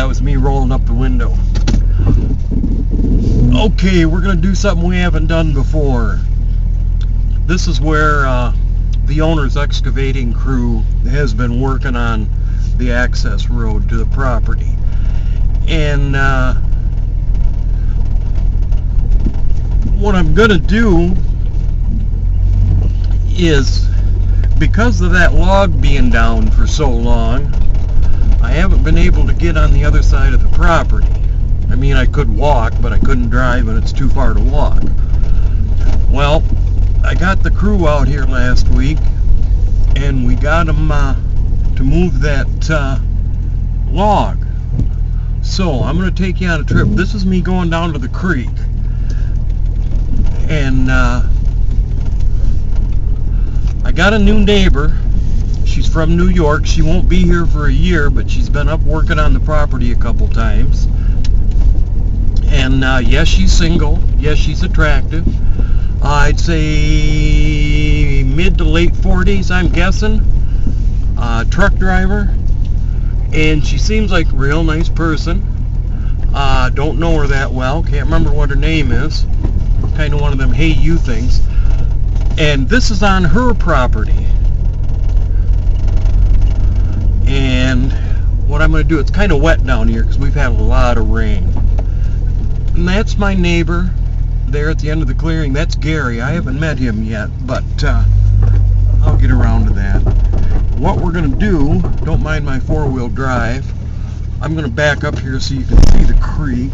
that was me rolling up the window. Okay, we're going to do something we haven't done before. This is where the owner's excavating crew has been working on the access road to the property. And what I'm going to do is, because of that log being down for so long, I haven't been able to get on the other side of the property. I mean, I could walk, but I couldn't drive, and it's too far to walk. Well, I got the crew out here last week, and we got them to move that log. So I'm going to take you on a trip. This is me going down to the creek, and I got a new neighbor. She's from New York. She won't be here for a year, but she's been up working on the property a couple times. And yes, she's single. Yes, she's attractive. I'd say mid to late 40s, I'm guessing. Truck driver. And she seems like a real nice person. Don't know her that well. Can't remember what her name is. Kind of one of them hey you things. And this is on her property. And what I'm going to do, it's kind of wet down here because we've had a lot of rain. And that's my neighbor there at the end of the clearing. That's Gary. I haven't met him yet, but I'll get around to that. What we're going to do, don't mind my four-wheel drive, I'm going to back up here so you can see the creek.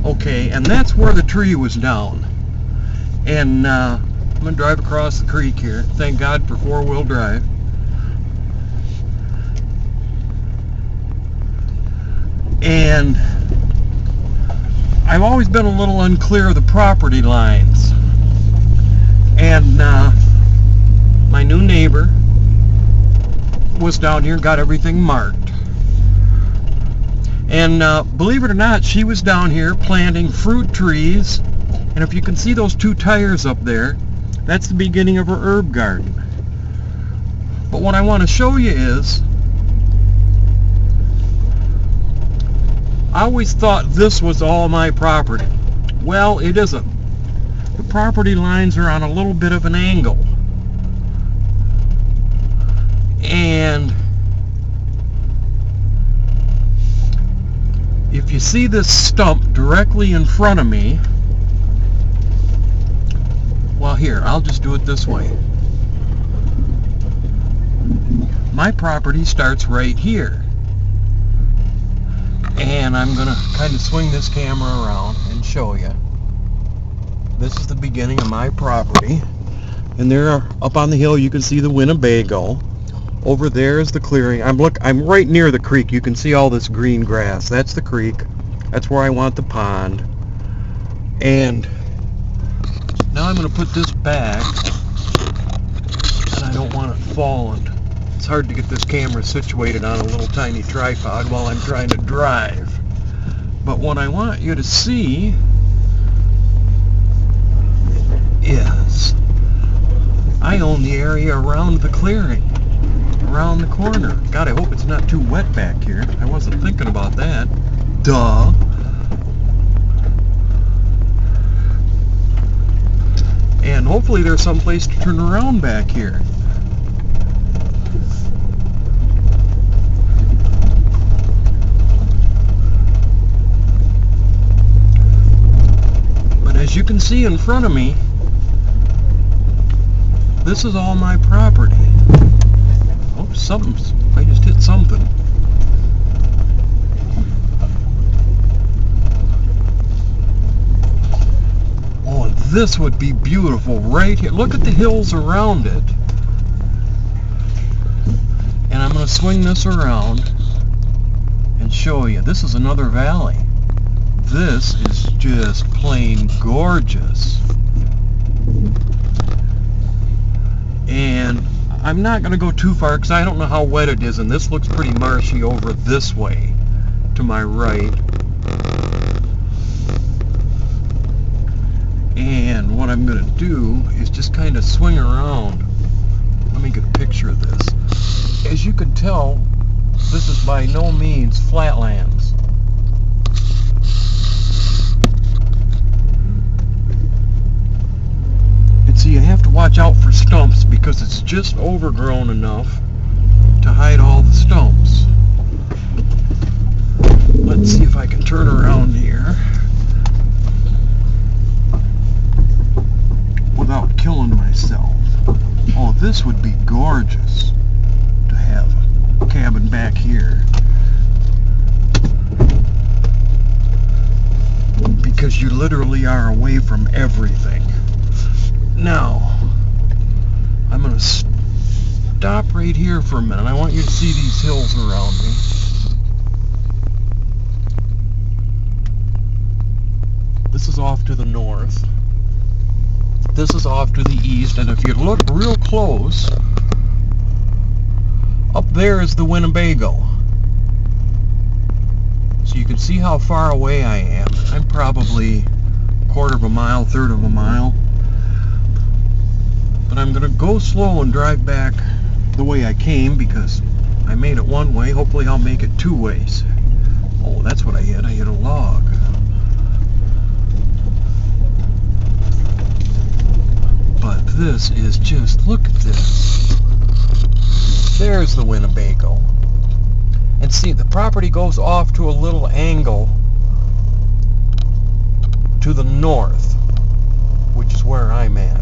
Okay, and that's where the tree was down. And I'm going to drive across the creek here. Thank God for four-wheel drive. And I've always been a little unclear of the property lines. And my new neighbor was down here and got everything marked. And believe it or not, she was down here planting fruit trees. And if you can see those two tires up there, that's the beginning of her herb garden. But what I want to show you is, I always thought this was all my property. Well, it isn't. The property lines are on a little bit of an angle. And if you see this stump directly in front of me, well, here, I'll just do it this way. My property starts right here. And I'm going to kind of swing this camera around and show you. This is the beginning of my property. And there, up on the hill, you can see the Winnebago. Over there is the clearing. I'm right near the creek. You can see all this green grass. That's the creek. That's where I want the pond. And now I'm going to put this back. And I don't want it falling. It's hard to get this camera situated on a little tiny tripod while I'm trying to drive. But what I want you to see is I own the area around the clearing, around the corner. God, I hope it's not too wet back here. I wasn't thinking about that. Duh. And hopefully there's some place to turn around back here. As you can see in front of me, this is all my property. Oh, I just hit something. Oh, and this would be beautiful right here. Look at the hills around it. And I'm going to swing this around and show you. This is another valley. This is just plain gorgeous. And I'm not going to go too far because I don't know how wet it is, and this looks pretty marshy over this way to my right. And what I'm going to do is just kind of swing around. Let me get a picture of this. As you can tell, this is by by no means flatlands. And see, you have to watch out for stumps because it's just overgrown enough to hide all the stumps. Let's see if I can turn around here without killing myself. Oh, this would be gorgeous to have a cabin back here, because you literally are away from everything. Now, I'm going to stop right here for a minute. I want you to see these hills around me. This is off to the north. This is off to the east, and if you look real close, up there is the Winnebago. So you can see how far away I am. I'm probably a quarter of a mile, third of a mile. But I'm going to go slow and drive back the way I came because I made it one way. Hopefully I'll make it two ways. Oh, that's what I hit. I hit a log. But this is just, look at this. There's the Winnebago. And see, the property goes off to a little angle to the north, which is where I'm at.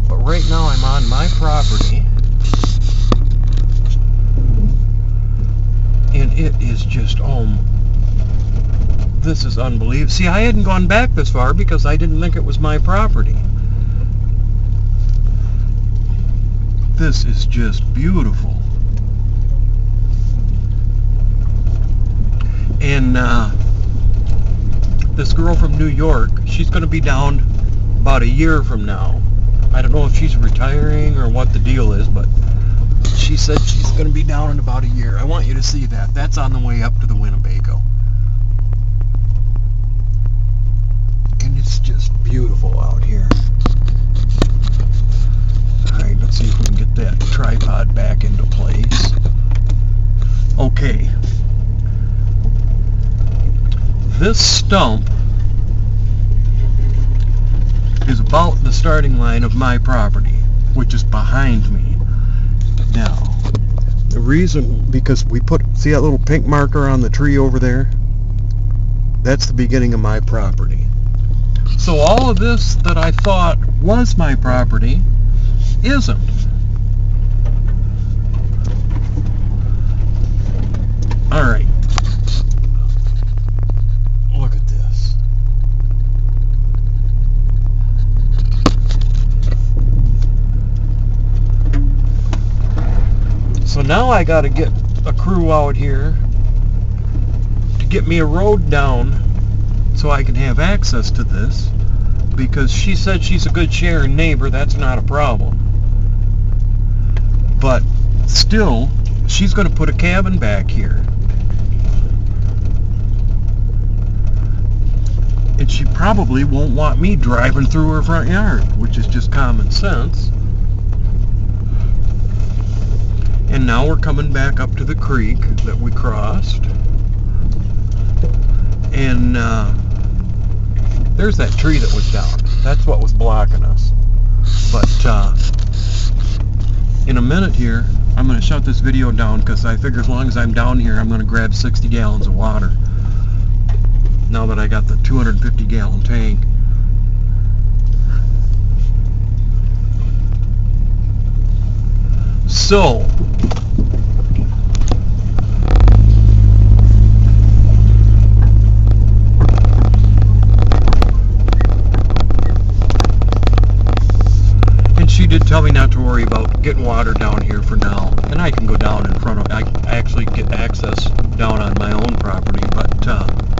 But right now I'm on my property, and it is just, this is unbelievable. See, I hadn't gone back this far because I didn't think it was my property. This is just beautiful. And this girl from New York, she's going to be down about a year from now. I don't know if she's retiring or what the deal is, but she said she's going to be down in about a year. I want you to see that. That's on the way up to the Winnebago. And it's just beautiful out here. Alright, let's see if we can get that tripod back into place. Okay. This stump is about the starting line of my property, which is behind me. Now, the reason, because we put, see that little pink marker on the tree over there? That's the beginning of my property. So all of this that I thought was my property isn't. Alright. Look at this. So now I gotta get a crew out here to get me a road down so I can have access to this, because she said she's a good sharing neighbor. That's not a problem. But still, she's going to put a cabin back here. And she probably won't want me driving through her front yard, which is just common sense. And now we're coming back up to the creek that we crossed. And there's that tree that was down. That's what was blocking us. But in a minute here, I'm going to shut this video down because I figure as long as I'm down here, I'm going to grab 60 gallons of water. Now that I got the 250 gallon tank. So, she did tell me not to worry about getting water down here for now, and I can go down in front of, I actually get access down on my own property, but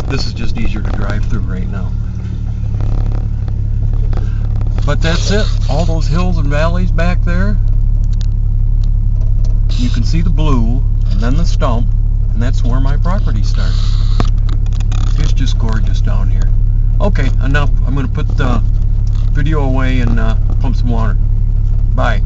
this is just easier to drive through right now. But that's it. All those hills and valleys back there, you can see the blue and then the stump, and that's where my property starts. It's just gorgeous down here. Okay, enough. I'm going to put the video away and pump some water. Bye.